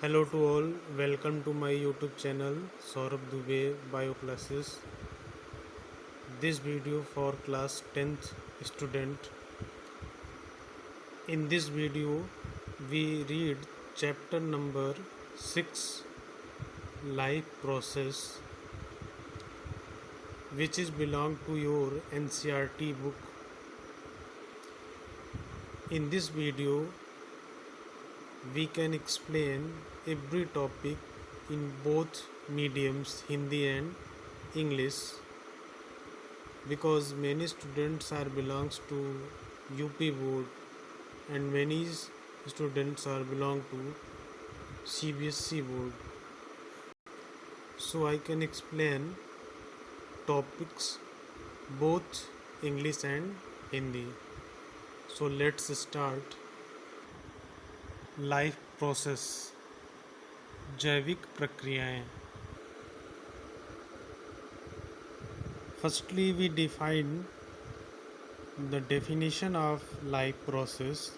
Hello to all, welcome to my YouTube channel Saurabh Dubey Bio Classes. This video for class 10th student. In this video, we read chapter number 6 Life Process, which is belong to your NCERT book. In this video, we can explain every topic in both mediums, Hindi and English, because many students are belongs to UP board and many students are belong to CBSE board. So I can explain topics both English and Hindi. So let's start. Life process, जैविक प्रक्रियाएं. Firstly we define the definition of life process.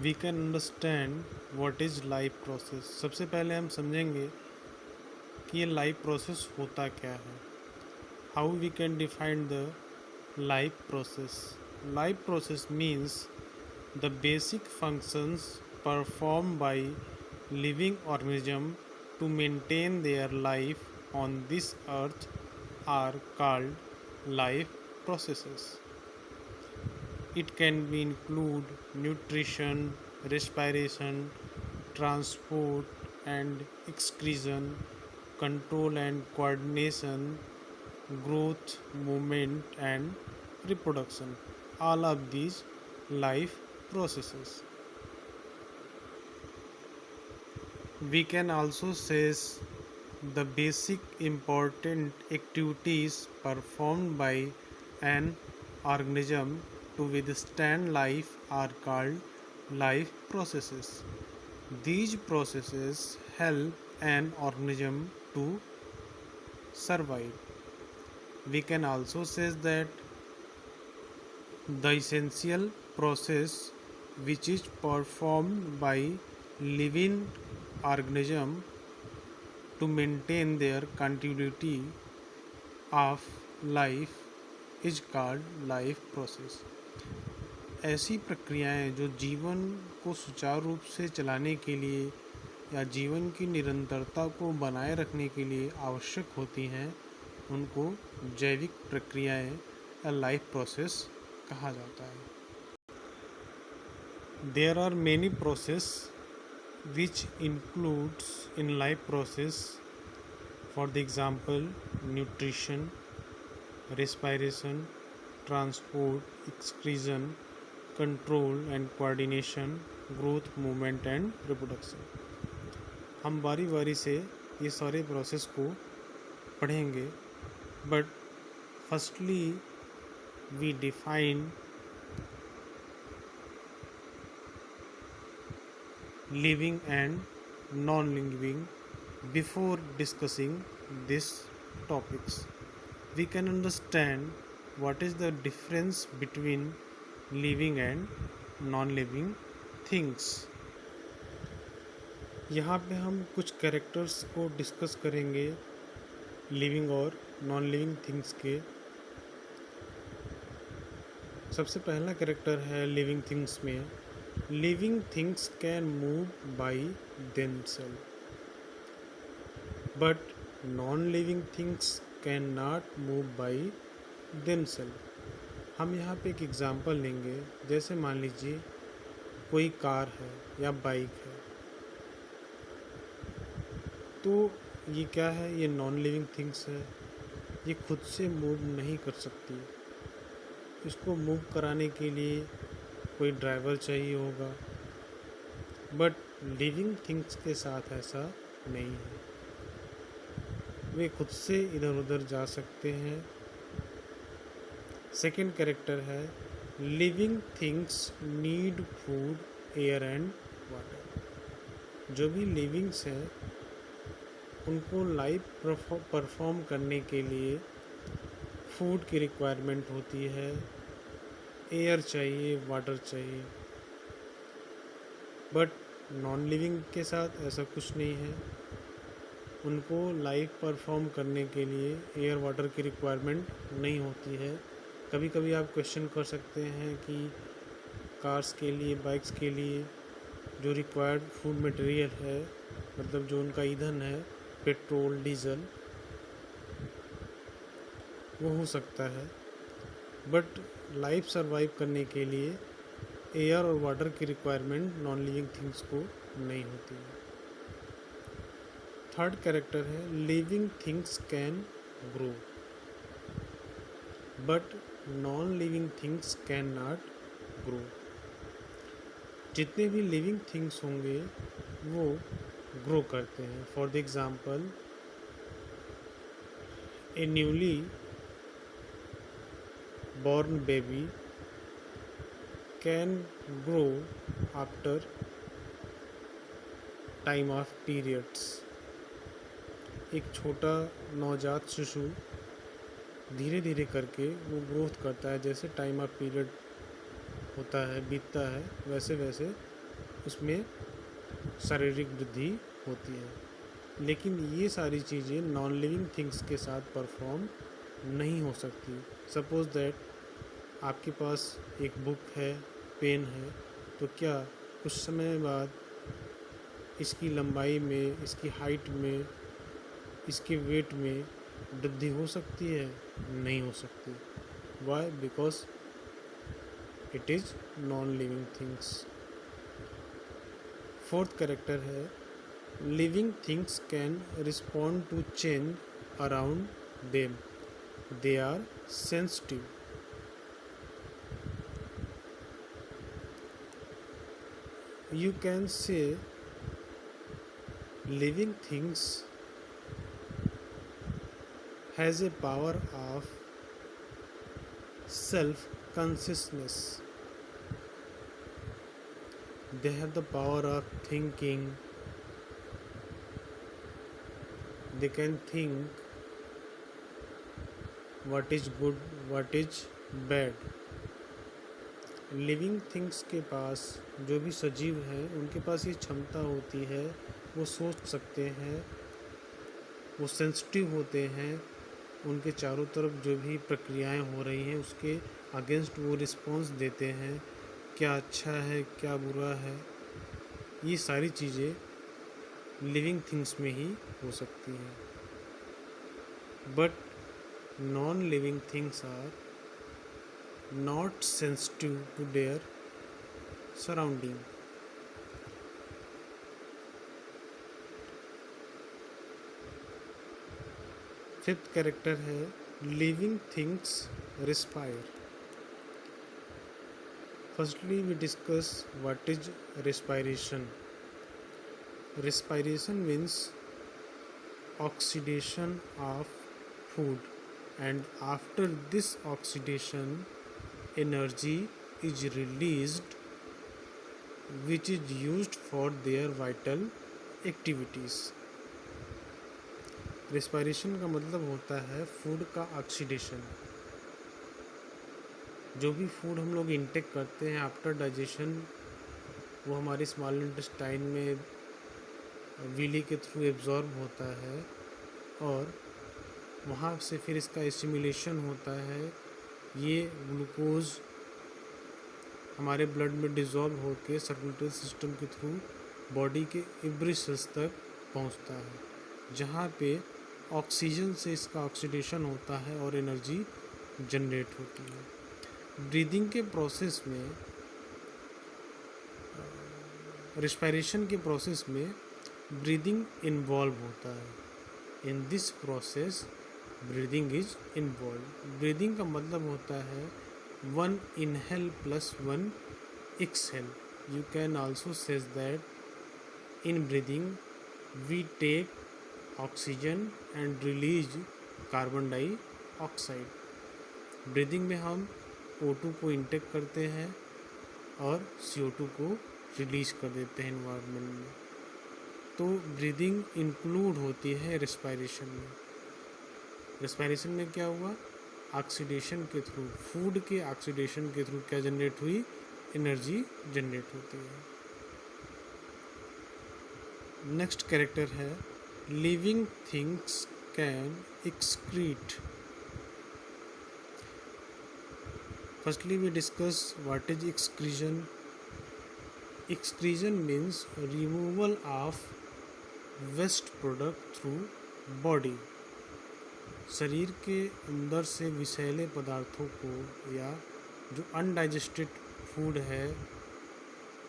We can understand what is life process. सबसे पहले हम समझेंगे कि ये life process होता क्या है. How we can define the life process. Life process means the basic functions performed by living organism to maintain their life on this earth are called life processes. It can be include nutrition, respiration, transport and excretion, control and coordination, growth, movement and reproduction. All of these life processes. We can also say the basic important activities performed by an organism to withstand life are called life processes. These processes help an organism to survive. We can also say that the essential process which is performed by living organism to maintain their continuity of life is called life process. ऐसी प्रक्रियाएं जो जीवन को सुचारू रूप से चलाने के लिए या जीवन की निरंतरता को बनाए रखने के लिए आवश्यक होती हैं उनको जैविक प्रक्रियाएं या लाइफ प्रोसेस कहा जाता है. There are many processes which includes in life process. For the example, nutrition, respiration, transport, excretion, control and coordination, growth, movement and reproduction. हम बारी बारी से ये सारे प्रोसेस को पढ़ेंगे, but firstly we define living and non-living. Before discussing these topics, we can understand what is the difference between living and non-living things. यहाँ पे हम कुछ कैरेक्टर्स को डिस्कस करेंगे लिविंग और नॉन लिविंग थिंग्स के. सबसे पहला कैरेक्टर है लिविंग थिंग्स में. Living things can move by themselves, but non-living things cannot move by themselves. हम यहाँ पे एक एग्ज़ाम्पल लेंगे. जैसे मान लीजिए कोई कार है या बाइक है, तो ये क्या है, ये नॉन लिविंग थिंग्स है. ये खुद से मूव नहीं कर सकती. इसको मूव कराने के लिए कोई ड्राइवर चाहिए होगा, बट लिविंग थिंग्स के साथ ऐसा नहीं है. वे खुद से इधर उधर जा सकते हैं. सेकंड कैरेक्टर है living things need food, air and water. जो भी लिविंग्स हैं उनको लाइफ परफॉर्म करने के लिए फूड की रिक्वायरमेंट होती है, एयर चाहिए, वाटर चाहिए. बट नॉन लिविंग के साथ ऐसा कुछ नहीं है। उनको लाइफ परफॉर्म करने के लिए एयर वाटर की रिक्वायरमेंट नहीं होती है। कभी कभी आप क्वेश्चन कर सकते हैं कि कार्स के लिए, बाइक्स के लिए जो रिक्वायर्ड फूड मटेरियल है, मतलब जो उनका ईंधन है, पेट्रोल, डीजल, वो हो सकता है, बट लाइफ सरवाइव करने के लिए एयर और वाटर की रिक्वायरमेंट नॉन लिविंग थिंग्स को नहीं होती है। थर्ड कैरेक्टर है living things can grow but non living things can not grow. जितने भी लिविंग थिंग्स होंगे वो ग्रो करते हैं। For the example, A newly born baby can grow after time of periods। एक छोटा नवजात शिशु धीरे धीरे करके वो ग्रोथ करता है, जैसे टाइम ऑफ पीरियड होता है, बीतता है, वैसे वैसे उसमें शारीरिक वृद्धि होती है। लेकिन ये सारी चीज़ें नॉन लिविंग थिंग्स के साथ परफॉर्म नहीं हो सकती। सपोज दैट आपके पास एक बुक है, पेन है, तो क्या कुछ समय बाद इसकी लंबाई में, इसकी हाइट में, इसके वेट में वृद्धि हो सकती है? नहीं हो सकती। Why? Because it is non living things. Fourth character है living things can respond to change around them, they are sensitive. You can say living things has a power of self-consciousness. They have the power of thinking. They can think what is good, what is bad. Living things के पास, जो भी सजीव हैं, उनके पास ये क्षमता होती है, वो सोच सकते हैं, वो सेंसिटिव होते हैं, उनके चारों तरफ जो भी प्रक्रियाएं हो रही हैं उसके अगेंस्ट वो रिस्पॉन्स देते हैं, क्या अच्छा है, क्या बुरा है। ये सारी चीज़ें लिविंग थिंग्स में ही हो सकती हैं। But non living things are not sensitive to their surrounding. Fifth character है living things respire. Firstly, we discuss what is respiration. Respiration means oxidation of food, and after this oxidation energy is released which is used for their vital activities. Respiration का मतलब होता है food का oxidation. जो भी food हम लोग intake करते हैं आफ्टर डाइजेशन, वो हमारे स्मॉल इंटेस्टाइन में विली के थ्रू एब्जॉर्ब होता है और वहाँ से फिर इसका एसिमिलेशन होता है। ये ग्लूकोज हमारे ब्लड में डिज़ोल्व होकर सर्कुलेटरी सिस्टम के थ्रू बॉडी के एवरी सेल्स तक पहुंचता है, जहां पे ऑक्सीजन से इसका ऑक्सीडेशन होता है और एनर्जी जनरेट होती है। ब्रीदिंग के प्रोसेस में, रिस्पायरेशन के प्रोसेस में ब्रीदिंग इन्वॉल्व होता है। In this process breathing is involve. Breathing का मतलब होता है 1 inhale plus 1 exhale. You can also say that in breathing we take oxygen and release carbon dioxide. Breathing में हम O2 को इंटेक करते हैं और CO2 को रिलीज कर देते हैं एनवायरनमेंट में। तो ब्रीदिंग इंक्लूड होती है रिस्पायरेशन में। रेस्पिरेशन में क्या हुआ? ऑक्सीडेशन के थ्रू, फूड के ऑक्सीडेशन के थ्रू क्या जनरेट हुई? एनर्जी जनरेट होती है। नेक्स्ट कैरेक्टर है living things can excrete. Firstly we discuss what is excretion. Excretion means removal of waste product through body. शरीर के अंदर से विषैले पदार्थों को या जो अनडाइजेस्टेड फूड है,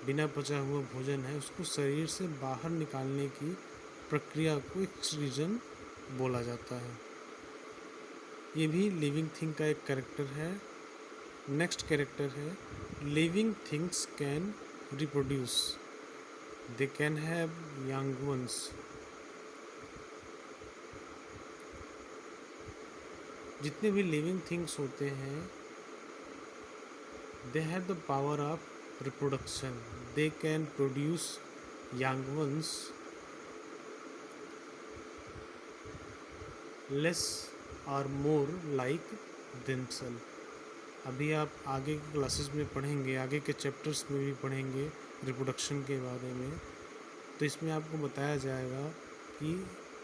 बिना पचा हुआ भोजन है, उसको शरीर से बाहर निकालने की प्रक्रिया को एक्सक्रीजन बोला जाता है. ये भी लिविंग थिंग का एक कैरेक्टर है. नेक्स्ट कैरेक्टर है living things can reproduce. They can have young ones. जितने भी लिविंग थिंग्स होते हैं they have the power of reproduction. They can produce young ones less or more like themselves. अभी आप आगे के क्लासेस में पढ़ेंगे, आगे के चैप्टर्स में भी पढ़ेंगे रिप्रोडक्शन के बारे में. तो इसमें आपको बताया जाएगा कि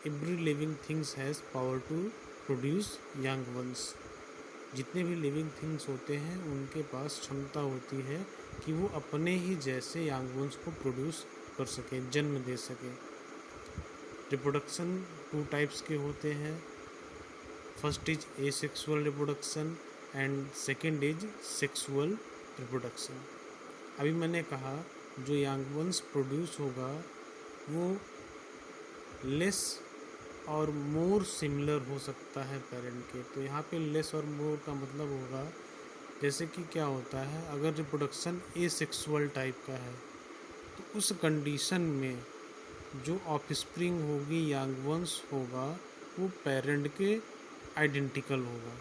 every living things has power to produce young ones. जितने भी लिविंग थिंग्स होते हैं उनके पास क्षमता होती है कि वो अपने ही जैसे यंग वंस को प्रोड्यूस कर सके, जन्म दे सके. रिप्रोडक्शन 2 टाइप्स के होते हैं. First is asexual reproduction and second is sexual reproduction. अभी मैंने कहा जो यंग वंस प्रोड्यूस होगा वो लेस और मोर सिमिलर हो सकता है पेरेंट के. तो यहाँ पे लेस और मोर का मतलब होगा जैसे कि क्या होता है, अगर रिप्रोडक्शन एसेक्सुअल टाइप का है तो उस कंडीशन में जो ऑफस्प्रिंग होगी, यंग वंस होगा, वो पेरेंट के आइडेंटिकल होगा.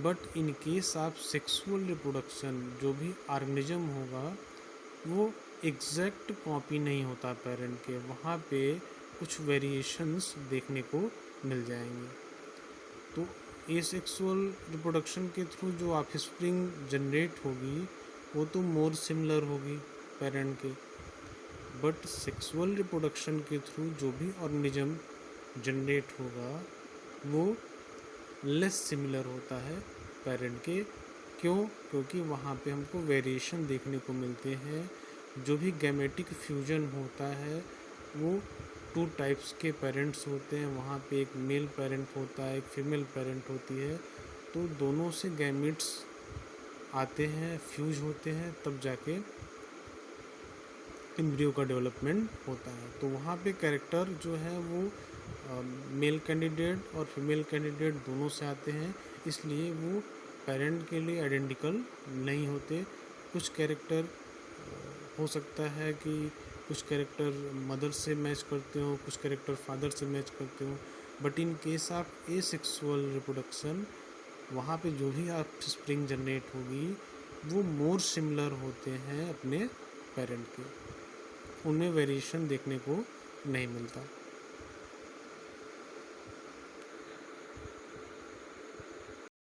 But in case of sexual reproduction जो भी ऑर्गेनिज्म होगा वो एग्जैक्ट कॉपी नहीं होता पेरेंट के. वहाँ पे कुछ वेरिएशंस देखने को मिल जाएंगे. तो एसेक्सुअल रिप्रोडक्शन के थ्रू जो ऑफस्प्रिंग जनरेट होगी वो तो मोर सिमिलर होगी पेरेंट के. बट सेक्सुअल रिप्रोडक्शन के थ्रू जो भी ऑर्गेनिज्म जनरेट होगा वो लेस सिमिलर होता है पेरेंट के. क्यों? क्योंकि वहाँ पे हमको वेरिएशन देखने को मिलते हैं. जो भी गैमेटिक फ्यूजन होता है वो 2 टाइप्स के पेरेंट्स होते हैं. वहाँ पे एक मेल पेरेंट होता है, एक फीमेल पेरेंट होती है. तो दोनों से गैमेट्स आते हैं, फ्यूज होते हैं, तब जाके एम्ब्रियो का डेवलपमेंट होता है. तो वहाँ पे कैरेक्टर जो है वो मेल कैंडिडेट और फीमेल कैंडिडेट दोनों से आते हैं, इसलिए वो पेरेंट के लिए आइडेंटिकल नहीं होते. कुछ कैरेक्टर हो सकता है कि कुछ कैरेक्टर मदर से मैच करते हो, कुछ कैरेक्टर फादर से मैच करते हो. But in case of asexual reproduction वहाँ पे जो भी ऑफस्प्रिंग जनरेट होगी वो मोर सिमिलर होते हैं अपने पेरेंट के. उनमें वेरिएशन देखने को नहीं मिलता.